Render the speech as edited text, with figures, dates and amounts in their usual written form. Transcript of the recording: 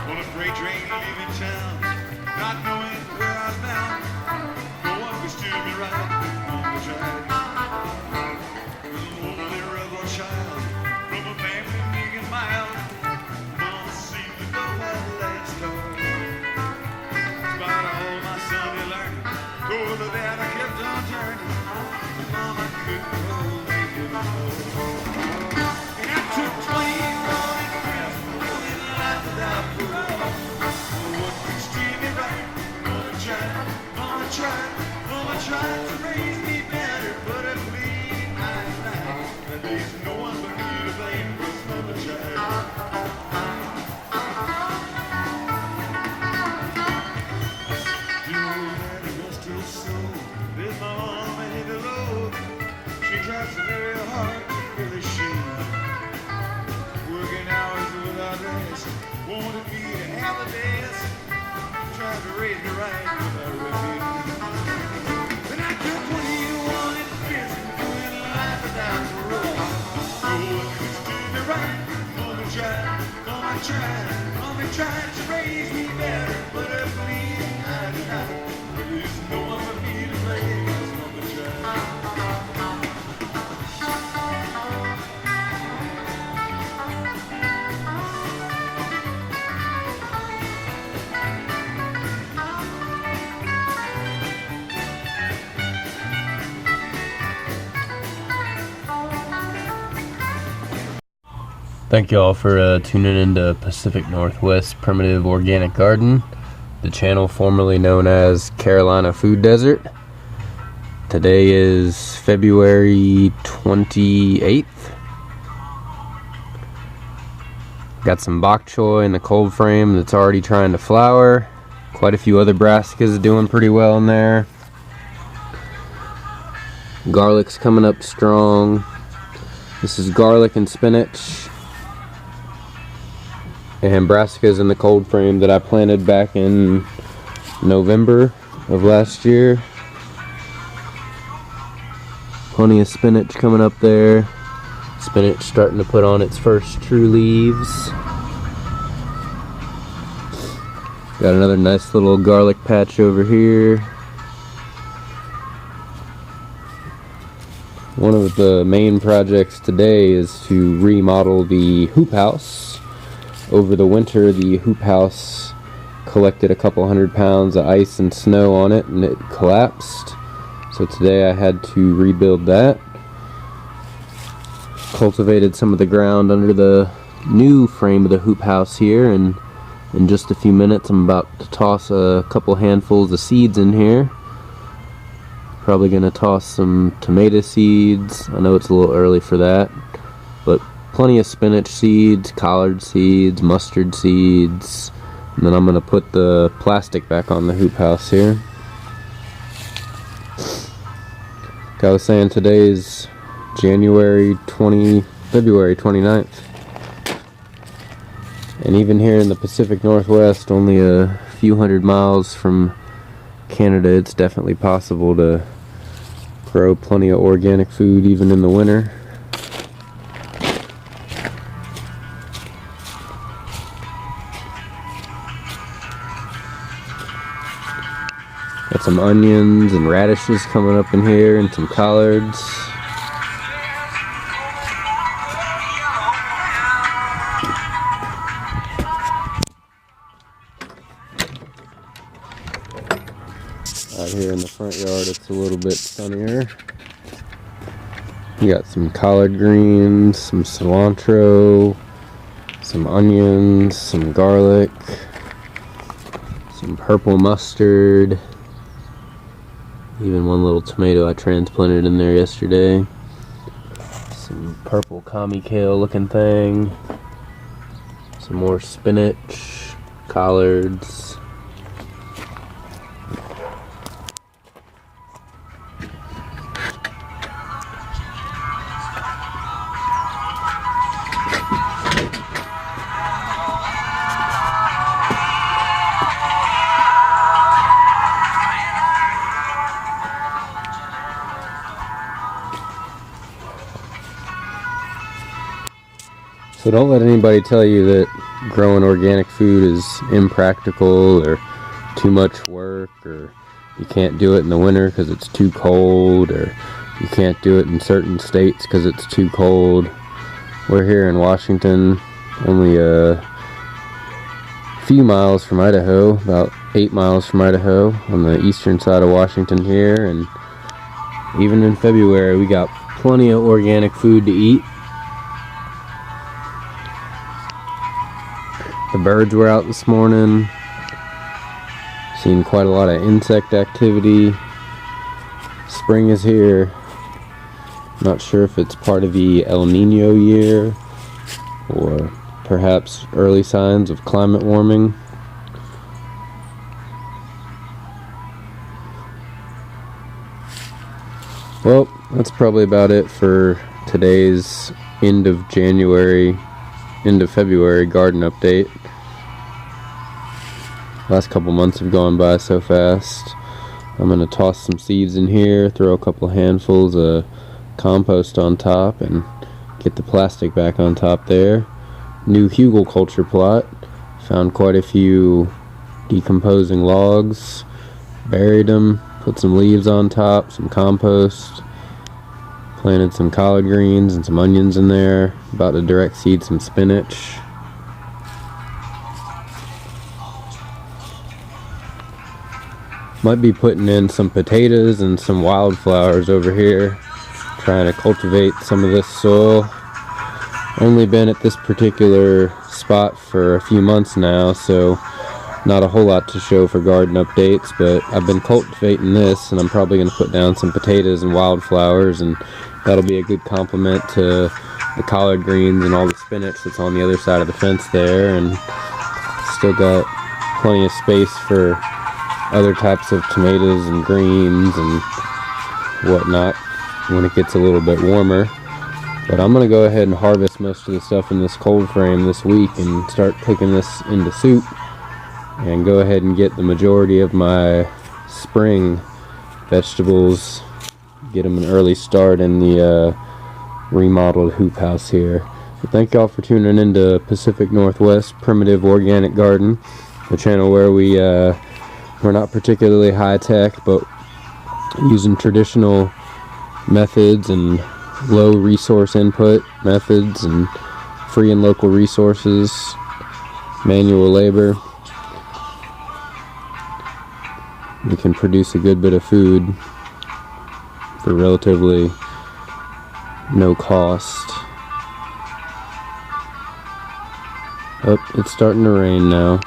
On a freight train leaving town, not knowing where I was bound. No one could steer me right on the track. Was a lonely rebel child from a family meek and mild. Mama seemed to know how to lay start. Despite all my Sunday learning, told her that I kept on turning. Mama couldn't hold me anymore. And I took 21 years living life without parole. What could steer me right? Mama tried to raise me better, but at least at least no one but me to blame, 'cause Mama tried. Daddy rest his soul, there's my mama in the road. She tries so very hard to fill his shoes. Working hours without rest, wanted me to have the best. Tried to raise me right without refuse. And I took 21 in prison, doing life without parole. No one could steer me right. Mama tried to raise me better, but at least I did not. There's no one but me to blame, 'cause Mama tried. Thank you all for tuning into Pacific Northwest Primitive Organic Garden, the channel formerly known as Carolina Food Desert. Today is February 28th. Got some bok choy in the cold frame that's already trying to flower. Quite a few other brassicas doing pretty well in there. Garlic's coming up strong. This is garlic and spinach and brassicas in the cold frame that I planted back in November of last year. Plenty of spinach coming up there. Spinach starting to put on its first true leaves. Got another nice little garlic patch over here. One of the main projects today is to remodel the hoop house. Over the winter, the hoop house collected a couple 100 pounds of ice and snow on it, and it collapsed. So today I had to rebuild that. Cultivated some of the ground under the new frame of the hoop house here, and in just a few minutes I'm about to toss a couple handfuls of seeds in here. Probably gonna toss some tomato seeds. I know it's a little early for that, but plenty of spinach seeds, collard seeds, mustard seeds, and then I'm gonna put the plastic back on the hoop house here. Like I was saying, today's February 29th. And even here in the Pacific Northwest, only a few hundred miles from Canada, it's definitely possible to grow plenty of organic food even in the winter. Got some onions and radishes coming up in here, and some collards. Out here in the front yard, it's a little bit sunnier. You got some collard greens, some cilantro, some onions, some garlic, some purple mustard, even one little tomato I transplanted in there yesterday, some purple commie kale looking thing, some more spinach, collards. So don't let anybody tell you that growing organic food is impractical or too much work, or you can't do it in the winter because it's too cold, or you can't do it in certain states because it's too cold. We're here in Washington, only a few miles from Idaho, about 8 miles from Idaho, on the eastern side of Washington here, and even in February we got plenty of organic food to eat. The birds were out this morning. Seen quite a lot of insect activity. Spring is here. Not sure if it's part of the El Nino year or perhaps early signs of climate warming. Well, that's probably about it for today's end of February garden update. Last couple months have gone by so fast. I'm going to toss some seeds in here, throw a couple handfuls of compost on top, and get the plastic back on top there. New hugelkultur plot. Found quite a few decomposing logs. Buried them, put some leaves on top, some compost. Planted some collard greens and some onions in there. About to direct seed some spinach. Might be putting in some potatoes and some wildflowers over here, trying to cultivate some of this soil. Only been at this particular spot for a few months now, so not a whole lot to show for garden updates, but I've been cultivating this, and I'm probably going to put down some potatoes and wildflowers, and that'll be a good complement to the collard greens and all the spinach that's on the other side of the fence there. And still got plenty of space for other types of tomatoes and greens and whatnot when it gets a little bit warmer. But I'm going to go ahead and harvest most of the stuff in this cold frame this week and start cooking this into soup, and go ahead and get the majority of my spring vegetables, get them an early start in the remodeled hoop house here. So thank y'all for tuning into Pacific Northwest Primitive Organic Garden, the channel where we're not particularly high tech, but using traditional methods and low resource input methods and free and local resources, manual labor, we can produce a good bit of food for relatively no cost. Oh, it's starting to rain now.